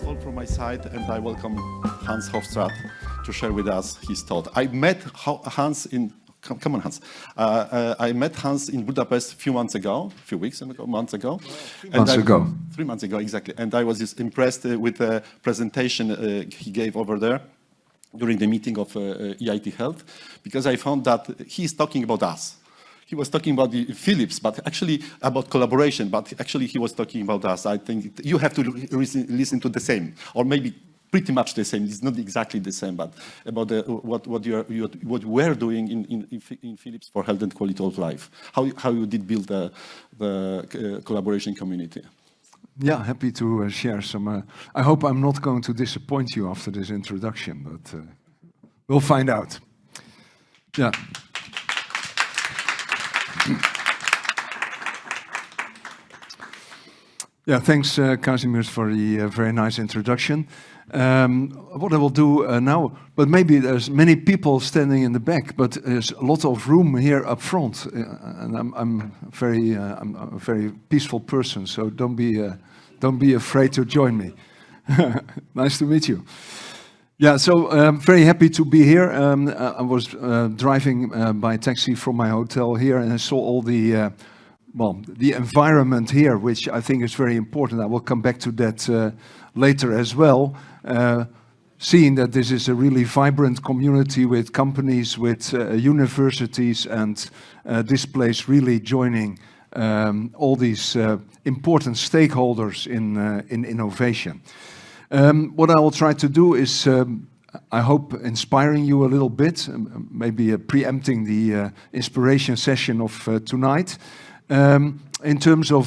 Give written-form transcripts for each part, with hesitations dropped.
all from my side, and I welcome Hans Hofstraat to share with us his thought. I met Hans in, come on Hans. I met Hans in Budapest a few months ago. 3 months ago. 3 months ago, exactly. And I was just impressed with the presentation he gave over there during the meeting of EIT Health, because I found that he's talking about us. He was talking about the Philips, but actually about collaboration, but actually he was talking about us. I think you have to listen to the same, or maybe pretty much the same. It's not exactly the same, but about what we're doing in Philips for health and quality of life. How you did build the collaboration community. Yeah, happy to share some. I hope I'm not going to disappoint you after this introduction, but we'll find out. Yeah. Yeah, thanks, Kazimierz, for the very nice introduction. What I will do now, but maybe there's many people standing in the back, but there's a lot of room here up front, and I'm a very peaceful person, so don't be afraid to join me. Nice to meet you. Yeah, so very happy to be here. I was driving by taxi from my hotel here, and I saw all the environment here, which I think is very important. I will come back to that later as well. Seeing that this is a really vibrant community with companies, with universities, and this place really joining all these important stakeholders in innovation. What I will try to do is, I hope, inspiring you a little bit, maybe preempting the inspiration session of tonight, in terms of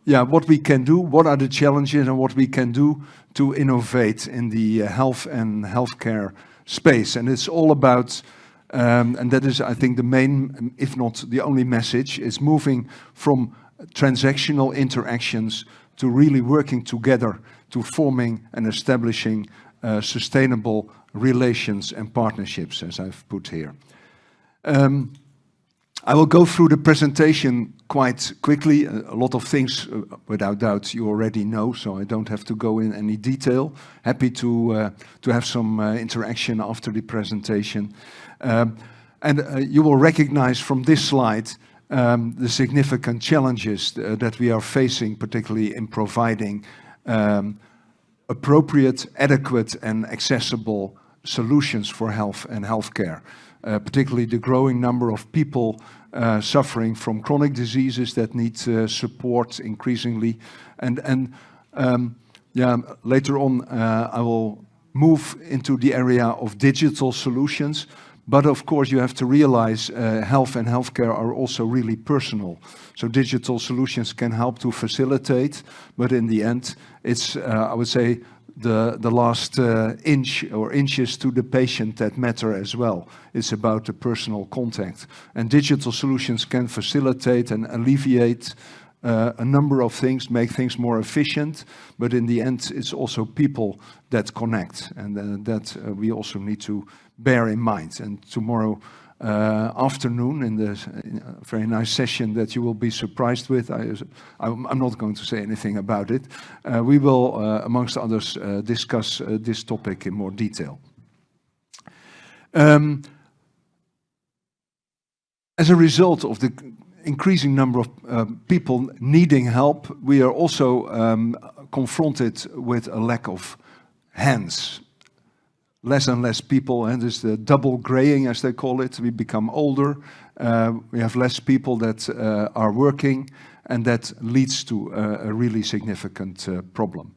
what we can do, what are the challenges, and what we can do to innovate in the health and healthcare space. And it's all about, and that is, I think, the main, if not the only message, is moving from transactional interactions to really working together to forming and establishing sustainable relations and partnerships, as I've put here. I will go through the presentation quite quickly. A lot of things, without doubt, you already know, so I don't have to go in any detail. Happy to have some interaction after the presentation. And you will recognize from this slide the significant challenges that we are facing, particularly in providing appropriate, adequate, and accessible solutions for health and healthcare. Particularly the growing number of people suffering from chronic diseases that need support increasingly. And later on, I will move into the area of digital solutions. But of course, you have to realize health and healthcare are also really personal. So digital solutions can help to facilitate, but in the end, it's, I would say, the last inch or inches to the patient that matter as well. It's about the personal contact. And digital solutions can facilitate and alleviate a number of things, make things more efficient, but in the end, it's also people that connect, and that we also need to bear in mind. And tomorrow afternoon, in the very nice session that you will be surprised with, I'm not going to say anything about it, we will, amongst others, discuss this topic in more detail. As a result of the increasing number of people needing help, we are also confronted with a lack of hands. Less and less people, and there's the double graying, as they call it. We become older, we have less people that are working, and that leads to a really significant problem.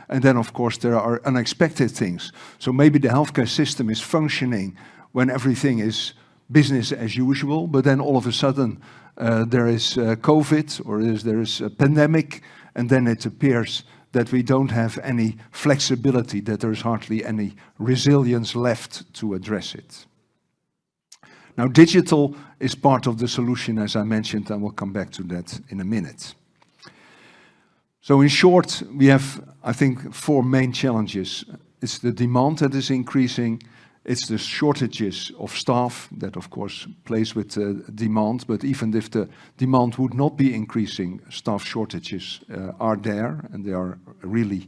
And then, of course, there are unexpected things. So maybe the healthcare system is functioning when everything is business as usual, but then all of a sudden there is COVID, or there is a pandemic, and then it appears that we don't have any flexibility, that there's hardly any resilience left to address it. Now, digital is part of the solution, as I mentioned, and we'll come back to that in a minute. So in short, we have, I think, 4 main challenges. It's the demand that is increasing, it's the shortages of staff that, of course, plays with demand, but even if the demand would not be increasing, staff shortages are there, and they are really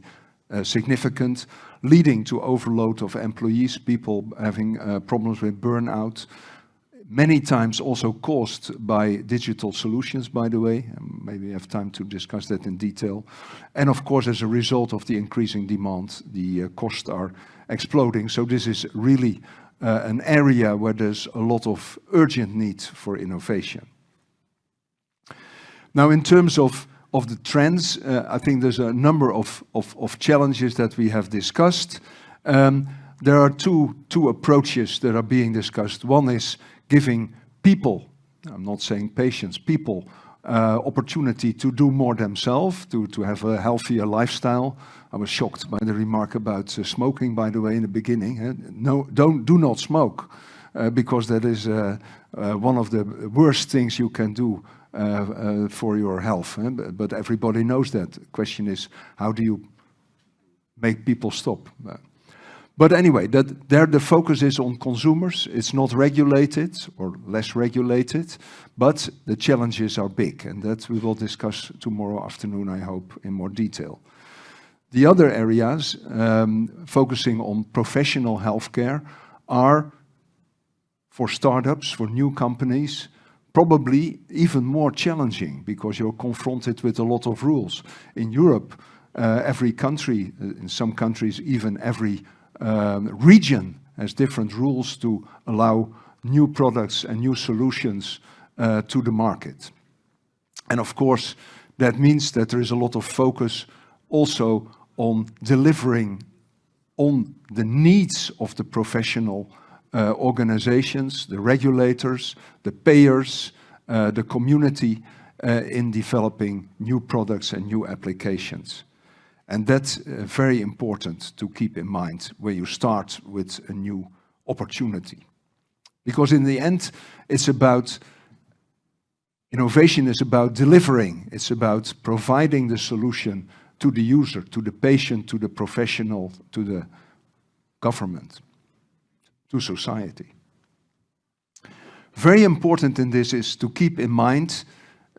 significant, leading to overload of employees, people having problems with burnout, many times also caused by digital solutions, by the way. Maybe we have time to discuss that in detail. And of course, as a result of the increasing demand, the costs are exploding. So this is really an area where there's a lot of urgent need for innovation. Now, in terms of the trends, I think there's a number of challenges that we have discussed. There are two approaches that are being discussed. One is giving people, I'm not saying patients, people, opportunity to do more themselves, to have a healthier lifestyle. I was shocked by the remark about smoking, by the way, in the beginning. No, do not smoke, because that is one of the worst things you can do for your health. But everybody knows that. The question is, how do you make people stop? But anyway, there the focus is on consumers. It's not regulated or less regulated, but the challenges are big, and that we will discuss tomorrow afternoon, I hope, in more detail. The other areas, focusing on professional healthcare, are for startups, for new companies, probably even more challenging because you're confronted with a lot of rules. In Europe, every country, in some countries even every region has different rules to allow new products and new solutions to the market. And of course, that means that there is a lot of focus also on delivering on the needs of the professional organizations, the regulators, the payers, the community in developing new products and new applications. And that's very important to keep in mind when you start with a new opportunity. Because in the end, it's about, innovation is about delivering. It's about providing the solution to the user, to the patient, to the professional, to the government, to society. Very important in this is to keep in mind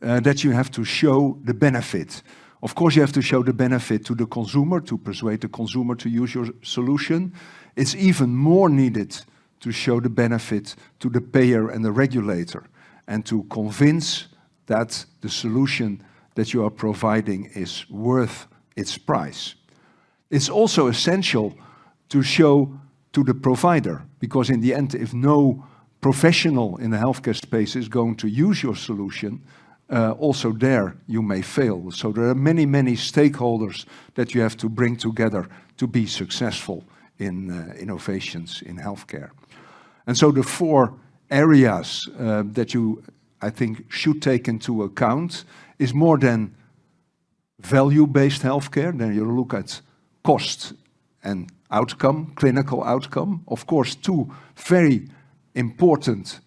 that you have to show the benefit. Of course, you have to show the benefit to the consumer, to persuade the consumer to use your solution. It's even more needed to show the benefit to the payer and the regulator, and to convince that the solution that you are providing is worth its price. It's also essential to show to the provider, because in the end, if no professional in the healthcare space is going to use your solution, also there you may fail. So there are many, many stakeholders that you have to bring together to be successful in innovations in healthcare. And so the four areas that you, I think, should take into account is more than value-based healthcare. Then you look at cost and outcome, clinical outcome. Of course, two very important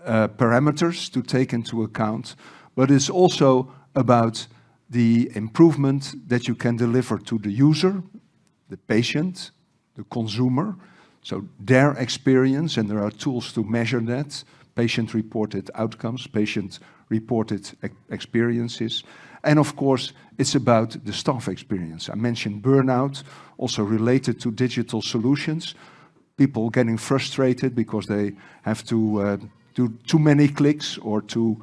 parameters to take into account, but it's also about the improvement that you can deliver to the user, the patient, the consumer, so their experience, and there are tools to measure that, patient-reported outcomes, patient-reported experiences. And of course, it's about the staff experience. I mentioned burnout, also related to digital solutions. People getting frustrated because they have to do too many clicks or to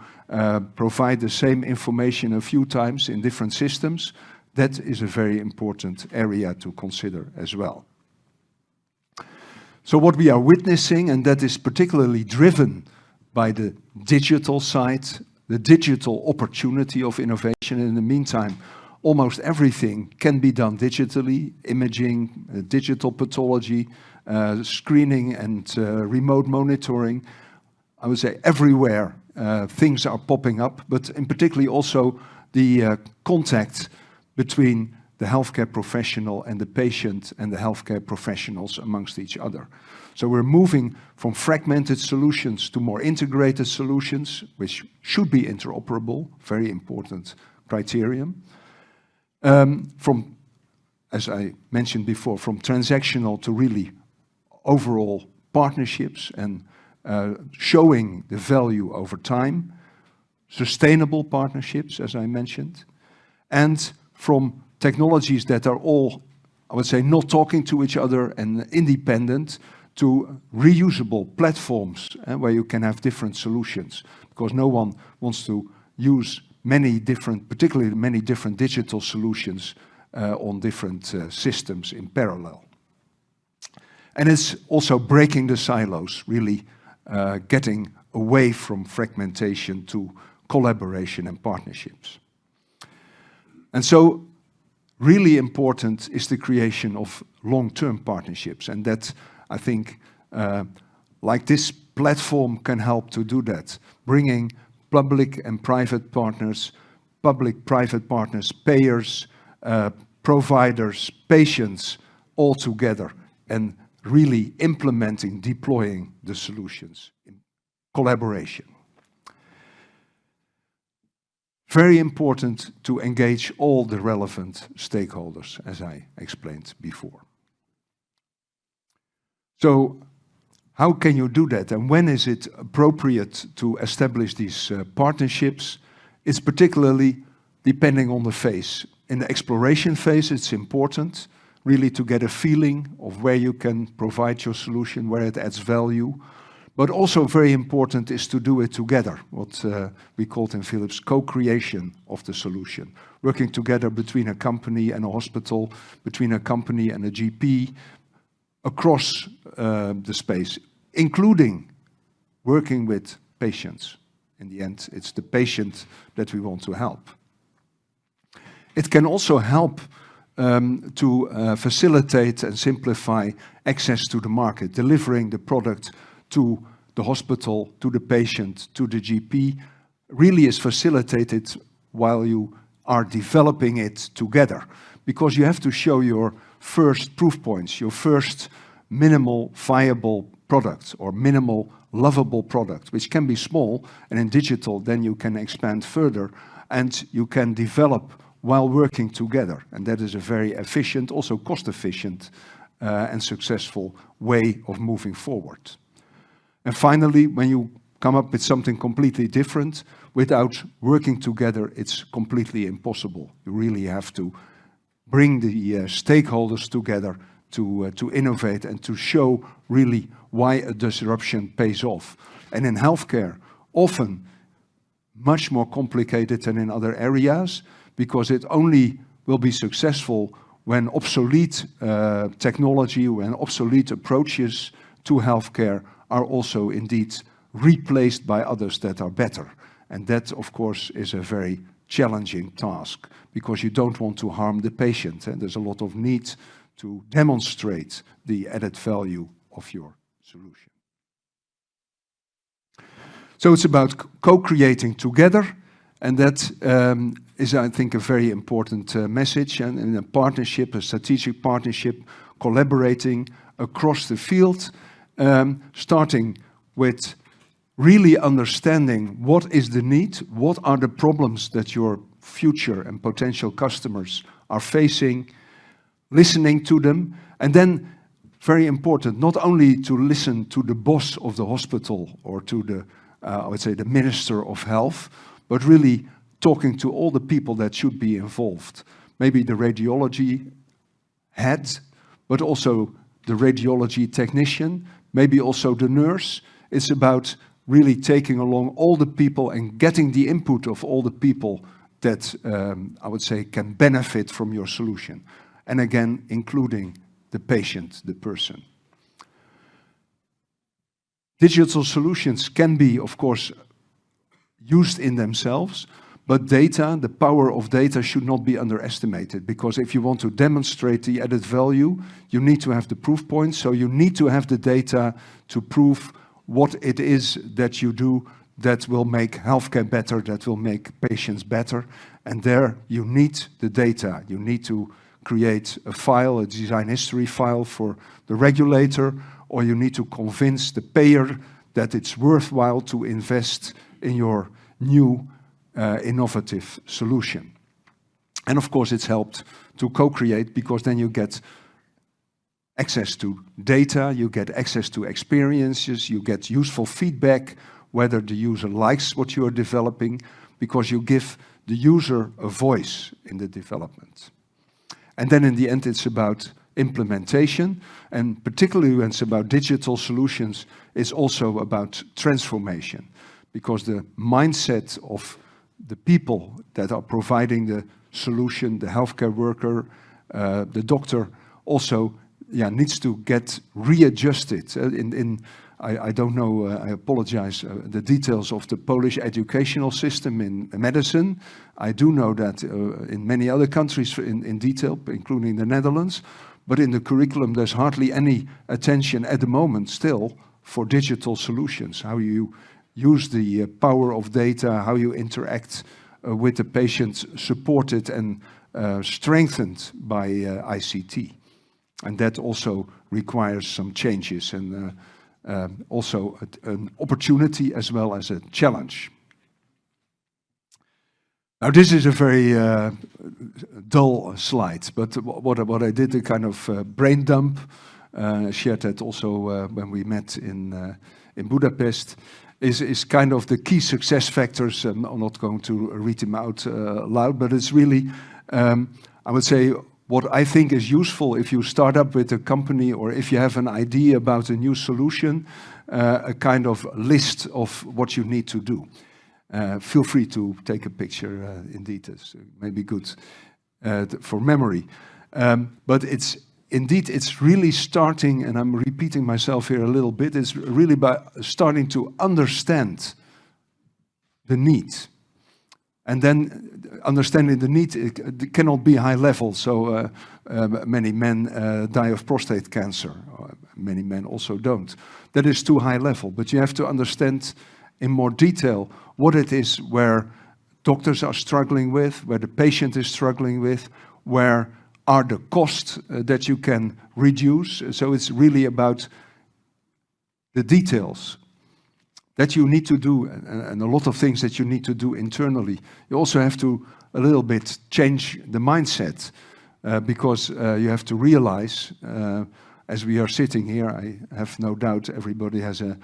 provide the same information a few times in different systems. That is a very important area to consider as well. So what we are witnessing, and that is particularly driven by the digital side, the digital opportunity of innovation. In the meantime, almost everything can be done digitally, imaging, digital pathology, screening and remote monitoring. I would say everywhere things are popping up, but in particularly also the contact between the healthcare professional and the patient and the healthcare professionals amongst each other. So we're moving from fragmented solutions to more integrated solutions, which should be interoperable, very important criterion. From, as I mentioned before, from transactional to really overall partnerships and showing the value over time, sustainable partnerships, as I mentioned, and from technologies that are all I would say, not talking to each other and independent, to reusable platforms where you can have different solutions, because no one wants to use many different, particularly many different digital solutions on different systems in parallel. And it's also breaking the silos, really getting away from fragmentation to collaboration and partnerships. And so really important is the creation of long-term partnerships, and that, I think, like this platform can help to do that, bringing public and private partners, public-private partners, payers, providers, patients, all together, and really implementing, deploying the solutions in collaboration. Very important to engage all the relevant stakeholders, as I explained before. So, how can you do that, and when is it appropriate to establish these partnerships? It's particularly depending on the phase. In the exploration phase, it's important really to get a feeling of where you can provide your solution, where it adds value. But also very important is to do it together, what we called in Philips co-creation of the solution. Working together between a company and a hospital, between a company and a GP, across the space, including working with patients. In the end, it's the patient that we want to help. It can also help to facilitate and simplify access to the market, delivering the product to the hospital, to the patient, to the GP, really is facilitated while you are developing it together. Because you have to show your first proof points, your first minimal viable product or minimal lovable product, which can be small, and in digital then you can expand further and you can develop while working together. And that is a very efficient, also cost-efficient and successful way of moving forward. And finally, when you come up with something completely different, without working together, it's completely impossible. You really have to bring the stakeholders together to innovate and to show really why a disruption pays off. And in healthcare, often much more complicated than in other areas, because it only will be successful when obsolete technology, when obsolete approaches to healthcare are also indeed replaced by others that are better. And that, of course, is a very challenging task, because you don't want to harm the patient, and there's a lot of need to demonstrate the added value of your solution. So it's about co-creating together, and that is, I think, a very important message. And in a partnership, a strategic partnership, collaborating across the field, starting with really understanding what is the need, what are the problems that your future and potential customers are facing, listening to them, and then, very important, not only to listen to the boss of the hospital or to the, I would say, the Minister of Health, but really talking to all the people that should be involved. Maybe the radiology head, but also the radiology technician, maybe also the nurse. It's about really taking along all the people and getting the input of all the people that, I would say, can benefit from your solution. And again, including the patient, the person. Digital solutions can be, of course, used in themselves, but data, the power of data should not be underestimated, because if you want to demonstrate the added value, you need to have the proof points, so you need to have the data to prove what it is that you do that will make healthcare better, that will make patients better, and there you need the data. You need to create a file, a design history file for the regulator, or you need to convince the payer that it's worthwhile to invest in your new innovative solution. And of course it's helped to co-create, because then you get access to data, you get access to experiences, you get useful feedback, whether the user likes what you are developing, because you give the user a voice in the development. And then in the end it's about implementation, and particularly when it's about digital solutions, it's also about transformation, because the mindset of the people that are providing the solution, the healthcare worker, the doctor, also needs to get readjusted. I don't know, I apologize, the details of the Polish educational system in medicine. I do know that in many other countries in detail, including the Netherlands, but in the curriculum there's hardly any attention at the moment still for digital solutions, how you use the power of data, how you interact with the patients, supported and strengthened by ICT. And that also requires some changes and also an opportunity as well as a challenge. Now this is a very dull slide, but what I did, a kind of brain dump, shared that also when we met in Budapest, is kind of the key success factors. I'm not going to read them out loud, but it's really, I would say, what I think is useful if you start up with a company or if you have an idea about a new solution, a kind of list of what you need to do. Feel free to take a picture, indeed, it's maybe good for memory. But it's really starting, and I'm repeating myself here a little bit, it's really by starting to understand the need. And then understanding the need, it cannot be high level. So many men die of prostate cancer. Many men also don't. That is too high level. But you have to understand in more detail what it is where doctors are struggling with, where the patient is struggling with, where are the costs that you can reduce. So it's really about the details that you need to do, and a lot of things that you need to do internally. You also have to a little bit change the mindset, because you have to realize, as we are sitting here, I have no doubt everybody has a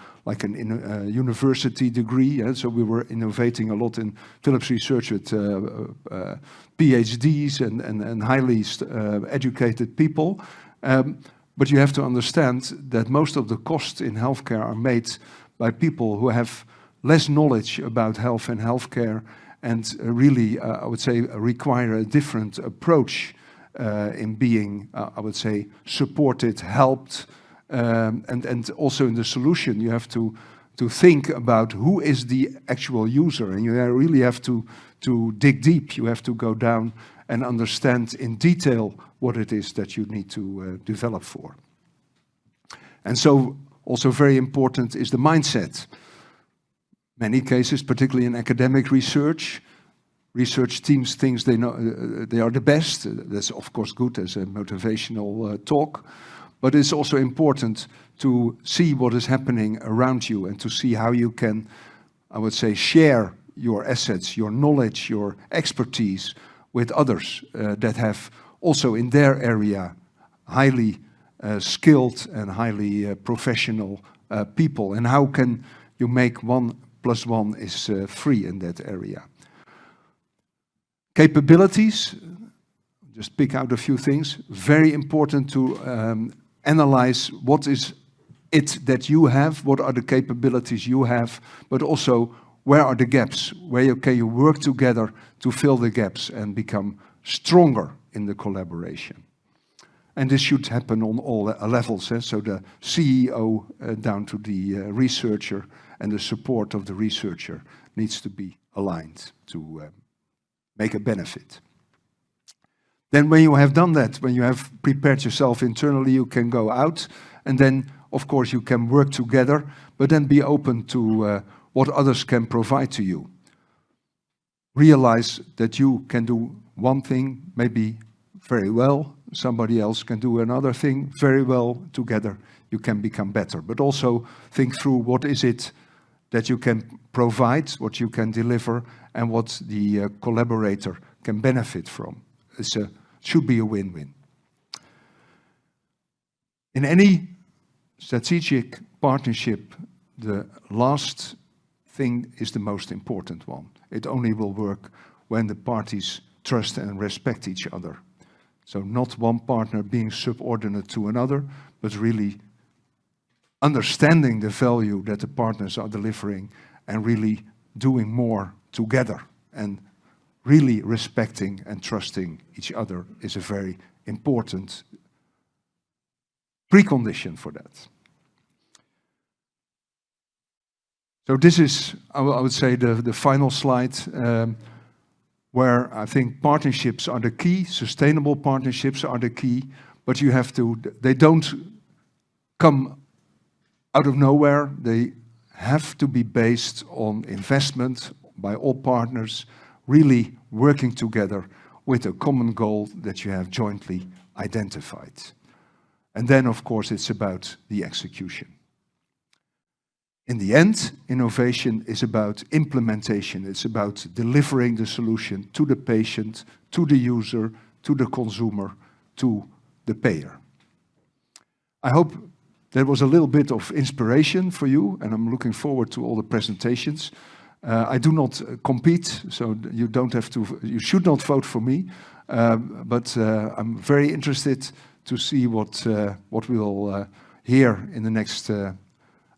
university degree. So we were innovating a lot in Philips Research with PhDs and highly educated people. But you have to understand that most of the costs in healthcare are made by people who have less knowledge about health and healthcare, and really, I would say, require a different approach in being, I would say, supported, helped, and also in the solution you have to think about who is the actual user, and you really have to dig deep. You have to go down and understand in detail what it is that you need to develop for. And so also very important is the mindset. Many cases, particularly in academic research teams think they know they are the best. That's of course good as a motivational talk, but it's also important to see what is happening around you and to see how you can, I would say, share your assets, your knowledge, your expertise with others that have also in their area highly skilled and highly professional people, and how can you make 1 + 1 is 3 in that area. Capabilities, just pick out a few things. Very important to analyze what is it that you have, what are the capabilities you have, but also where are the gaps, where can you work together to fill the gaps and become stronger in the collaboration. And this should happen on all levels, so the CEO down to the researcher, and the support of the researcher needs to be aligned to make a benefit. Then when you have done that, when you have prepared yourself internally, you can go out, and then of course you can work together, but then be open to what others can provide to you. Realize that you can do one thing maybe very well, somebody else can do another thing very well. Together you can become better, but also think through what is it that you can provide, what you can deliver, and what the collaborator can benefit from. It should be a win-win. In any strategic partnership, the last thing is the most important one. It only will work when the parties trust and respect each other. So not one partner being subordinate to another, but really understanding the value that the partners are delivering and really doing more together. And really respecting and trusting each other is a very important precondition for that. So this is, I would say, the final slide, where I think partnerships are the key, sustainable partnerships are the key, but you have to, they don't come out of nowhere. They have to be based on investment by all partners, really working together with a common goal that you have jointly identified. And then, of course, it's about the execution. In the end, innovation is about implementation. It's about delivering the solution to the patient, to the user, to the consumer, to the payer. I hope there was a little bit of inspiration for you, and I'm looking forward to all the presentations. I do not compete, so you don't have to, you should not vote for me, but I'm very interested to see what we'll hear in the next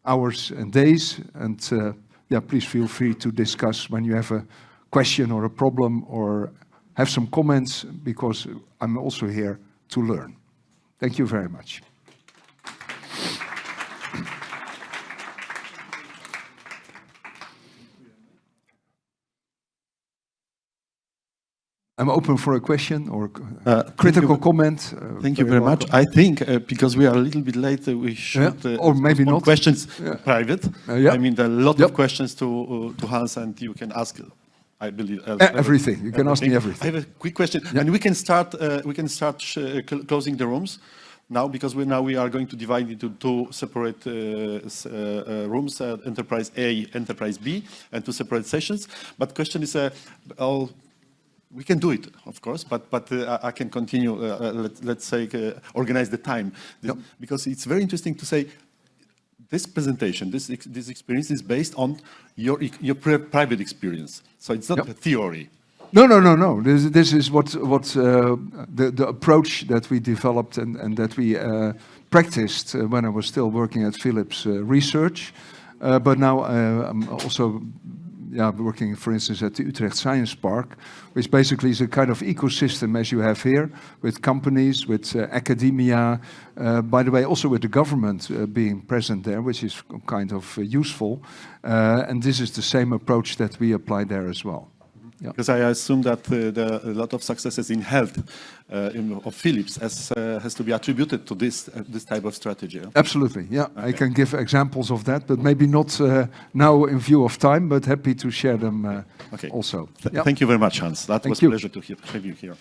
hours and days. And yeah, please feel free to discuss when you have a question or a problem or have some comments, because I'm also here to learn. Thank you very much. I'm open for a question or critical comment. Thank you very much. I think because we are a little bit late, we should or maybe not questions private. Yeah. I mean, there are a lot of questions to Hans, and you can ask. I believe everything. You can ask me everything. I have a quick question, and we can start. Closing the rooms now, because we are going to divide into two separate rooms: Enterprise A, Enterprise B, and two separate sessions. But question is, we can do it, of course, but I can continue. Let's say organize the time, because it's very interesting to say this presentation, this experience is based on your private experience. So it's not a theory. No. This is what the approach that we developed and that we practiced when I was still working at Philips Research, but now I'm also working, for instance, at the Utrecht Science Park, which basically is a kind of ecosystem as you have here, with companies, with academia, by the way, also with the government being present there, which is kind of useful. And this is the same approach that we apply there as well. Because I assume that a lot of successes in health of Philips has to be attributed to this type of strategy. Absolutely, yeah. Okay. I can give examples of that, but maybe not now in view of time, but happy to share them also. Thank you very much, Hans. That was a pleasure to have you here.